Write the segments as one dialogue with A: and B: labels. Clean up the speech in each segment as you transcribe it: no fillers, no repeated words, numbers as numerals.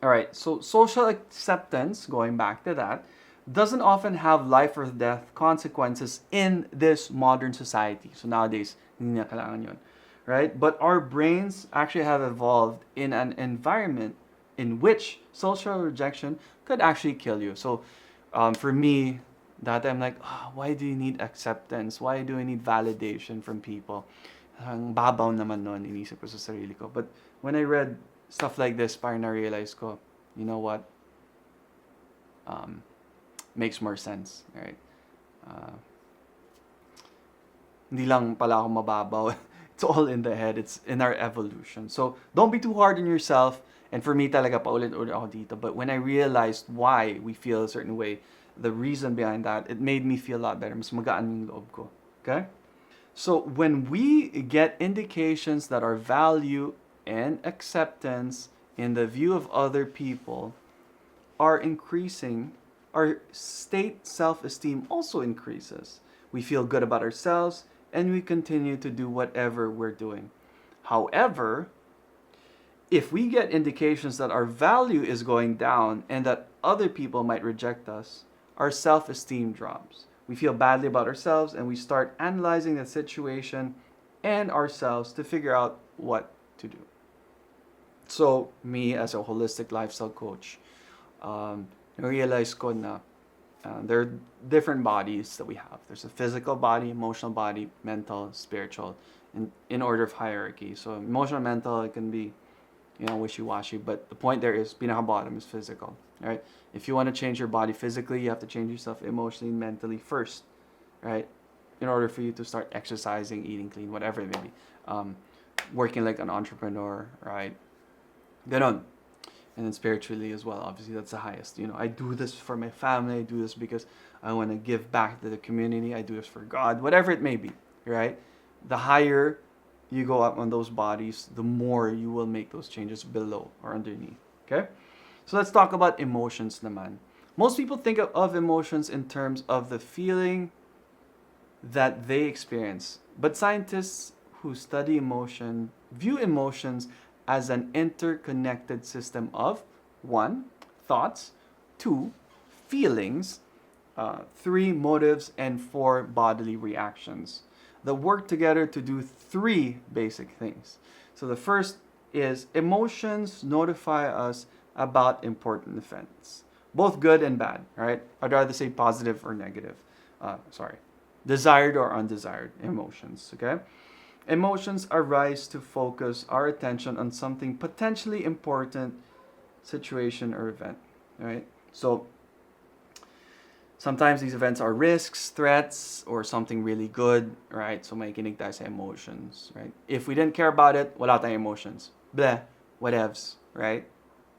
A: All right, so social acceptance, going back to that, doesn't often have life or death consequences in this modern society. So nowadays, hindi na kailangan yun, right? But our brains actually have evolved in an environment in which social rejection could actually kill you. So for me, that I'm like, why do you need acceptance? Why do I need validation from people? Ang babaw naman nun, inisip ko sa sarili ko. But when I read stuff like this, parang na-realize ko, you know what? Makes more sense, right? Uh, Hindi lang pala ako mababaw. It's all in the head. It's in our evolution. So, don't be too hard on yourself. And for me talaga, paulit-ulit ako dito. But when I realized why we feel a certain way, the reason behind that, it made me feel a lot better. Mas magaan yung loob ko. Okay? So, when we get indications that our value and acceptance in the view of other people are increasing, our state self-esteem also increases. We feel good about ourselves and we continue to do whatever we're doing. However, if we get indications that our value is going down and that other people might reject us, our self-esteem drops. We feel badly about ourselves and we start analyzing the situation and ourselves to figure out what to do. So, me as a holistic lifestyle coach, realize ko na there are different bodies that we have. There's a physical body, emotional body, mental, spiritual, in order of hierarchy. So emotional, mental, it can be, wishy-washy, but the point there is, pinaka-bottom is physical, right? If you want to change your body physically, you have to change yourself emotionally, mentally first, right? In order for you to start exercising, eating clean, whatever it may be. Working like an entrepreneur, right? Ganon. And then spiritually as well, obviously that's the highest. I do this for my family, I do this because I want to give back to the community, I do this for God, whatever it may be, right? The higher you go up on those bodies, the more you will make those changes below or underneath, okay? So let's talk about emotions naman. Most people think of emotions in terms of the feeling that they experience, but scientists who study emotion view emotions as an interconnected system of 1. Thoughts, 2. Feelings, 3. Motives, and 4. Bodily reactions that work together to do 3 basic things. So the first is emotions notify us about important events, both good and bad, right? I'd rather say positive or negative. Desired or undesired emotions, okay? Emotions arise to focus our attention on something potentially important, situation or event, right? So sometimes these events are risks, threats, or something really good, right? So may kinig tayo sa emotions, right? If we didn't care about it, wala tayong emotions. Bleh, whatevs, right?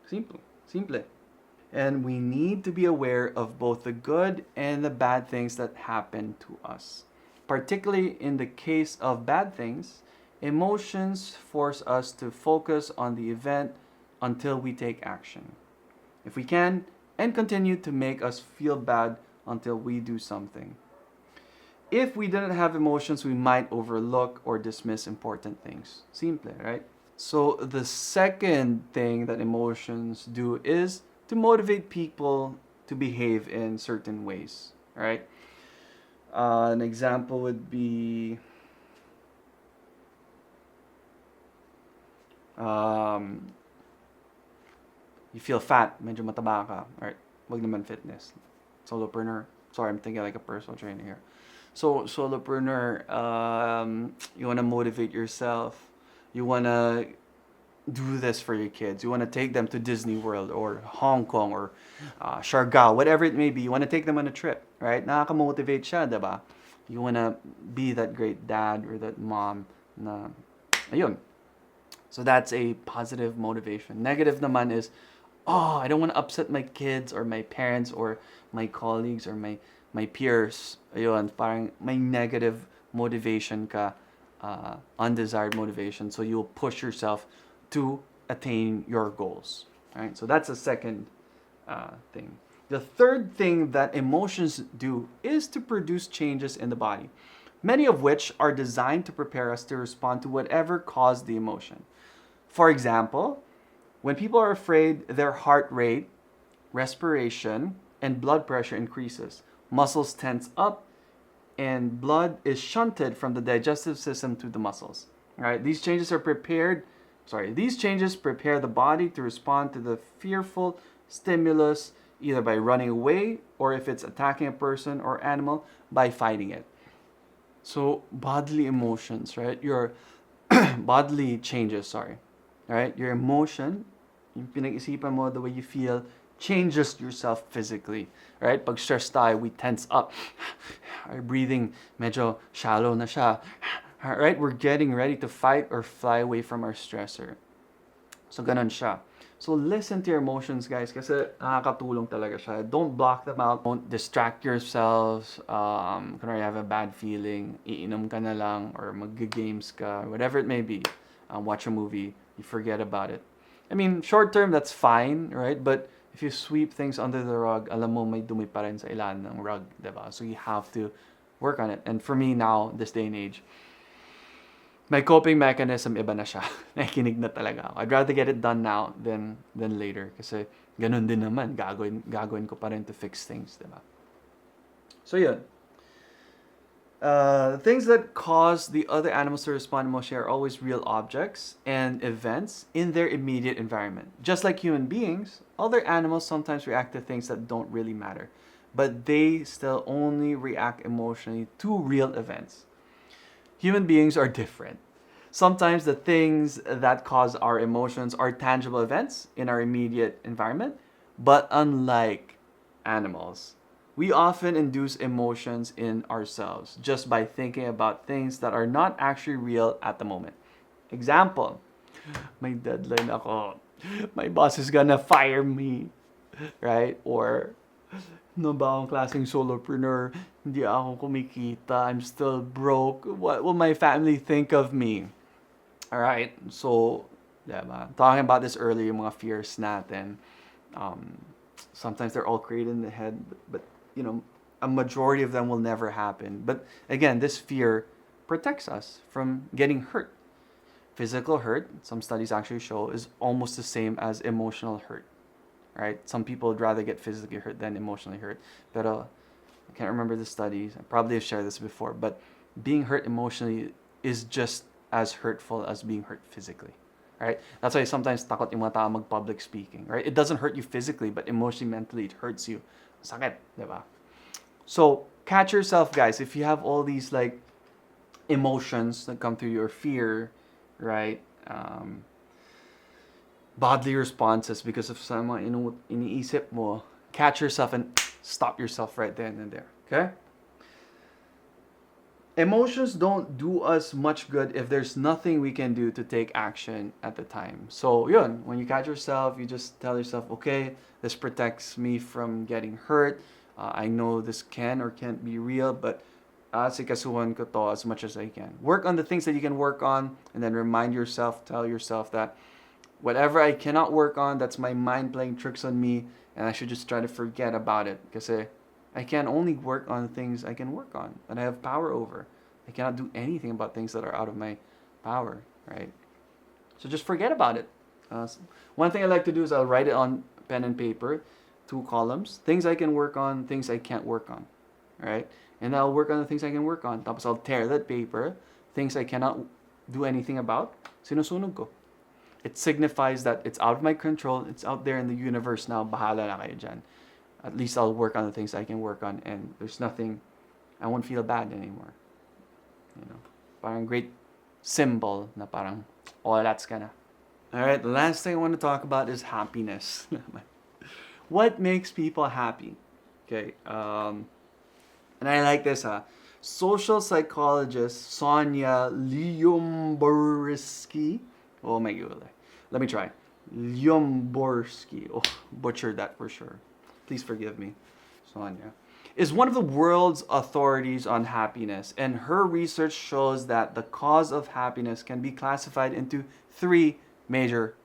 A: Simple. And we need to be aware of both the good and the bad things that happen to us. Particularly in the case of bad things, emotions force us to focus on the event until we take action. If we can, and continue to make us feel bad until we do something. If we didn't have emotions, we might overlook or dismiss important things. Simple, right? So the second thing that emotions do is to motivate people to behave in certain ways, right? An example would be you feel fat, medyo mataba ka. Alright, wag naman fitness. Solopreneur. Sorry, I'm thinking like a personal trainer here. So, solopreneur, you want to motivate yourself. You want to do this for your kids. You want to take them to Disney World or Hong Kong or Siargao, whatever it may be. You want to take them on a trip, right? Nakaka-motivate siya, diba? You want to be that great dad or that mom na, ayun. So that's a positive motivation. Negative naman is, I don't want to upset my kids or my parents or my colleagues or my peers. Ayun, parang may negative motivation ka, undesired motivation. So you'll push yourself to attain your goals. Right? So that's the second thing. The third thing that emotions do is to produce changes in the body, many of which are designed to prepare us to respond to whatever caused the emotion. For example, When people are afraid, their heart rate, respiration, and blood pressure increases. Muscles tense up, and blood is shunted from the digestive system to the muscles. Right? These changes prepare the body to respond to the fearful stimulus either by running away or if it's attacking a person or animal by fighting it. So bodily emotions, right? Your bodily changes, sorry. Right? Your emotion, yung pinag-isipan mo, the way you feel, changes yourself physically. Right? Pag stress tayo, we tense up. Our breathing medyo shallow na siya. Right? We're getting ready to fight or fly away from our stressor. So ganon siya. So listen to your emotions, guys, kasi nakakatulong talaga siya. Don't block them out. Don't distract yourselves. Kunwari you have a bad feeling, iinom ka na lang or mag-games ka, whatever it may be. Watch a movie, you forget about it. I mean, short term, that's fine, right? But if you sweep things under the rug, alam mo may dumi pa rin sa ilalim ng rug, diba? So you have to work on it. And for me now, this day and age, my coping mechanism iba na siya. Nakikinig na talaga ako. I'd rather get it done now than later. Kasi ganun din naman. Gagawin ko pa rin to fix things, diba? So yun. Things that cause the other animals to respond emotionally are always real objects and events in their immediate environment. Just like human beings, other animals sometimes react to things that don't really matter. But they still only react emotionally to real events. Human beings are different. Sometimes the things that cause our emotions are tangible events in our immediate environment, but unlike animals, we often induce emotions in ourselves just by thinking about things that are not actually real at the moment. Example, may deadline ako. My boss is gonna fire me, right? Or no ba akong klaseng solopreneur, hindi ako kumikita, I'm still broke, what will my family think of me? Alright, so, diba? Talking about this earlier, yung mga fears natin, sometimes they're all created in the head, but you know, a majority of them will never happen. But again, this fear protects us from getting hurt. Physical hurt, some studies actually show, is almost the same as emotional hurt. Right? Some people would rather get physically hurt than emotionally hurt. But I can't remember the studies. I probably have shared this before. But being hurt emotionally is just as hurtful as being hurt physically. Right? That's why sometimes takot yung mga tao mag-public speaking. Right? It doesn't hurt you physically, but emotionally, mentally, it hurts you. Sakit, diba? So catch yourself, guys. If you have all these like emotions that come through your fear, right? Bodily responses because of some iniisip mo, catch yourself and stop yourself right then and there. Okay? Emotions don't do us much good if there's nothing we can do to take action at the time. So yun, when you catch yourself, you just tell yourself, okay, this protects me from getting hurt. I know this can or can't be real, but asikasuhan ko to as much as I can. Work on the things that you can work on, and then remind yourself, tell yourself that whatever I cannot work on, that's my mind playing tricks on me, and I should just try to forget about it. Kasi I can only work on things I can work on, that I have power over. I cannot do anything about things that are out of my power, right? So just forget about it. One thing I like to do is I'll write it on pen and paper, 2 columns, things I can work on, things I can't work on, right? And I'll work on the things I can work on. Tapos I'll tear that paper, things I cannot do anything about, sinusunog ko. It signifies that it's out of my control, it's out there in the universe now, bahala na kayo dyan. At least I'll work on the things I can work on, and there's nothing, I won't feel bad anymore. You know, parang great symbol na parang, oh, that's gonna. Alright, the last thing I want to talk about is happiness. What makes people happy? Okay, and I like this, social psychologist Sonia Lyubomirsky. Oh my god, let me try. Lyubomirsky. Oh, butchered that for sure. Please forgive me, Sonia. Is one of the world's authorities on happiness, and her research shows that the cause of happiness can be classified into 3 major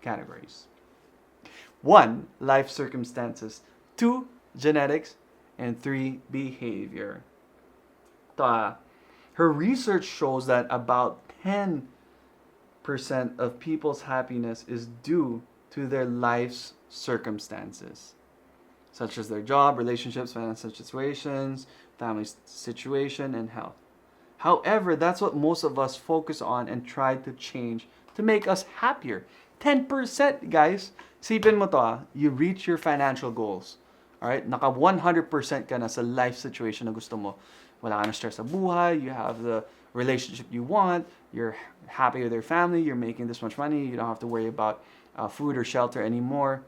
A: categories. 1, life circumstances. 2, genetics. And 3, behavior. Her research shows that about 10% of people's happiness is due to their life's circumstances, such as their job, relationships, financial situations, family situation, and health. However, that's what most of us focus on and try to change to make us happier. 10%, guys. Sipin mo to you reach your financial goals. Alright? Naka 100% ka na sa life situation na gusto mo. Wala ka na stress sa buhay, you have the relationship you want, you're happy with your family, you're making this much money, you don't have to worry about food or shelter anymore.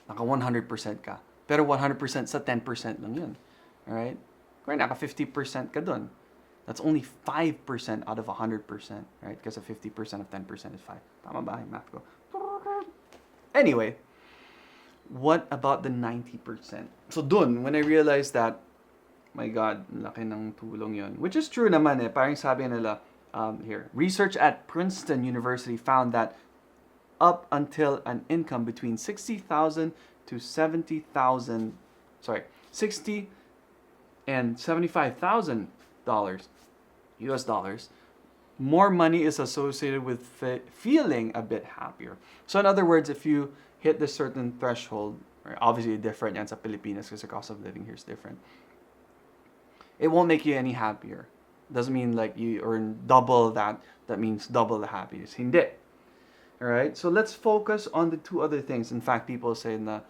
A: Naka 100% ka. Pero 100% sa 10% lang yun. Alright? Kaya naka 50% ka dun. That's only 5% out of 100%, right? Because 50% of 10% is 5. Tama ba? Math ko. Anyway, what about the 90%? So dun, when I realized that, my God, laki ng tulong yun. Which is true naman eh. Parang sabi nila, here, research at Princeton University found that up until an income between $60,000 to $70,000, 60 and $75,000 US dollars, more money is associated with feeling a bit happier. So in other words, if you hit this certain threshold, right, obviously different yan sa Pilipinas because the cost of living here is different, it won't make you any happier. Doesn't mean like you earn double that means double the happiness. Hindi. Alright, so let's focus on the two other things. In fact, people say na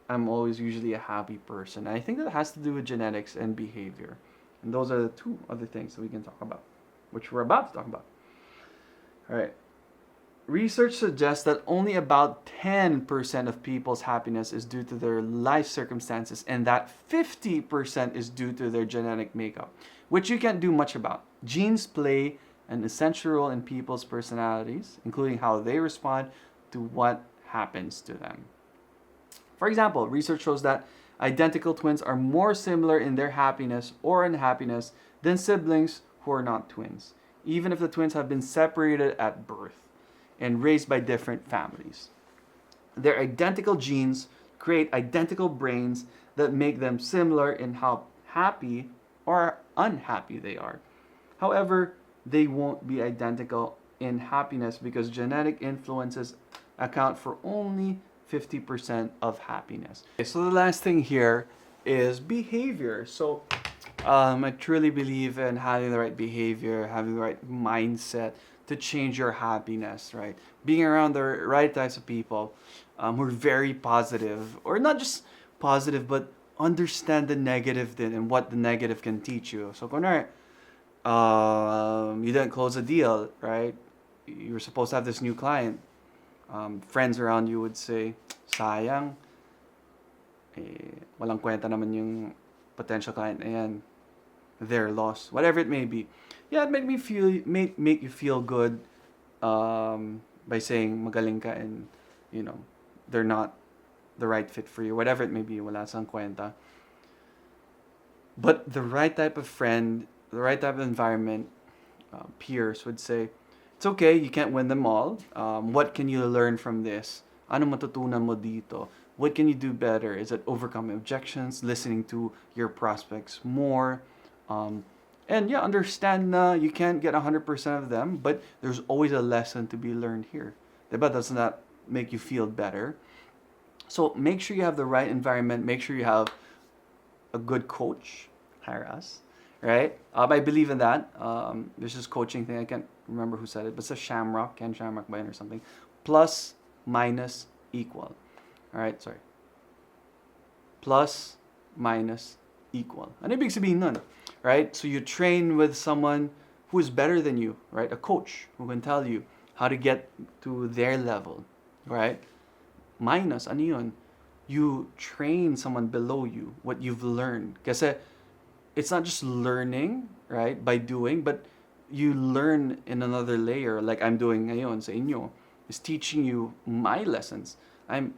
A: I'm always usually a happy person. I think that has to do with genetics and behavior. And those are the two other things that we can talk about, which we're about to talk about. All right. Research suggests that only about 10% of people's happiness is due to their life circumstances, and that 50% is due to their genetic makeup, which you can't do much about. Genes play an essential role in people's personalities, including how they respond to what happens to them. For example, research shows that identical twins are more similar in their happiness or unhappiness than siblings who are not twins, even if the twins have been separated at birth and raised by different families. Their identical genes create identical brains that make them similar in how happy or unhappy they are. However, they won't be identical in happiness because genetic influences account for only 50% of happiness. Okay, so the last thing here is behavior. So I truly believe in having the right behavior, having the right mindset to change your happiness, right? Being around the right types of people who are very positive, or not just positive, but understand the negative din and what the negative can teach you. So kunwari, you didn't close a deal, right? You were supposed to have this new client. Friends around you would say, sayang, walang kwenta naman yung potential client na yan. They're lost. Whatever it may be. Yeah, it make you feel good by saying magaling ka and, they're not the right fit for you. Whatever it may be, wala sang kwenta. But the right type of friend, the right type of environment, peers would say, it's okay, you can't win them all. What can you learn from this? Ano matutunan mo dito? What can you do better? Is it overcoming objections, listening to your prospects more? And yeah, understand na you can't get 100% of them, but there's always a lesson to be learned here. Diba? Doesn't that make you feel better? So make sure you have the right environment. Make sure you have a good coach. Hire us. Right? I believe in that. There's this coaching thing. I can't remember who said it, but it's a Shamrock, Ken Shamrock ba yun or something. Plus, minus, equal. Alright, sorry. Plus, minus, equal. Ano ibig sabihin nun? Right? So you train with someone who is better than you, right? A coach who can tell you how to get to their level, right? Minus, ano yun? You train someone below you, what you've learned. Kasi it's not just learning, right, by doing, but you learn in another layer, like I'm doing ngayon sa inyo, is teaching you my lessons. I'm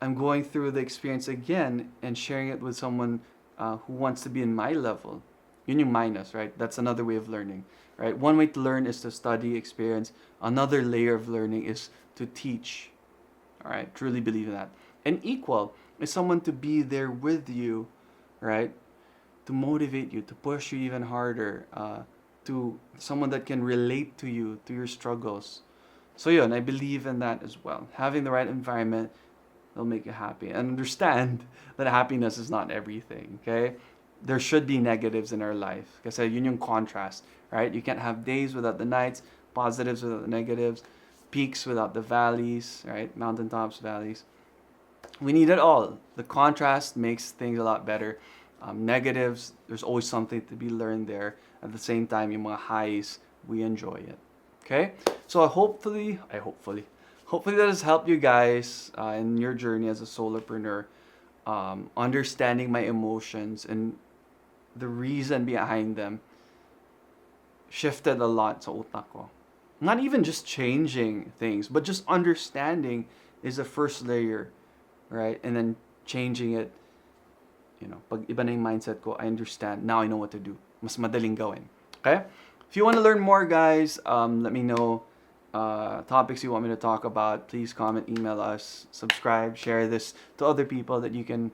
A: going through the experience again and sharing it with someone who wants to be in my level. Yun yung minus, right? That's another way of learning, right? One way to learn is to study, experience. Another layer of learning is to teach. All right, truly believe in that. And equal is someone to be there with you, right? To motivate you, to push you even harder, to someone that can relate to you, to your struggles. So yun, I believe in that as well. Having the right environment will make you happy. And understand that happiness is not everything, okay? There should be negatives in our life. Kasi yun yung contrast, right? You can't have days without the nights, positives without the negatives, peaks without the valleys, right? Mountaintops, valleys. We need it all. The contrast makes things a lot better. Negatives, there's always something to be learned there. At the same time, yung mga highs, we enjoy it. Okay? So hopefully that has helped you guys in your journey as a solopreneur. Understanding my emotions and the reason behind them shifted a lot sa utak ko. Not even just changing things, but just understanding is the first layer, right? And then changing it, pag iba na yung mindset ko, I understand. Now I know what to do. Mas madaling gawin. Okay? If you want to learn more, guys, let me know topics you want me to talk about. Please comment, email us, subscribe, share this to other people that you can,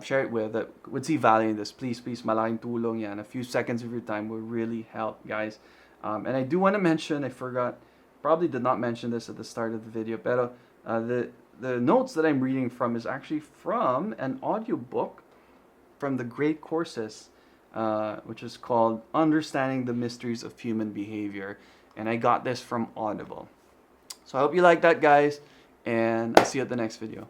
A: share it with, that would see value in this. Please, malaking tulong yan. A few seconds of your time will really help, guys. And I do want to mention, I forgot, probably did not mention this at the start of the video, pero the notes that I'm reading from is actually from an audiobook from the Great Courses, which is called Understanding the Mysteries of Human Behavior. And I got this from Audible. So I hope you like that, guys, and I'll see you at the next video.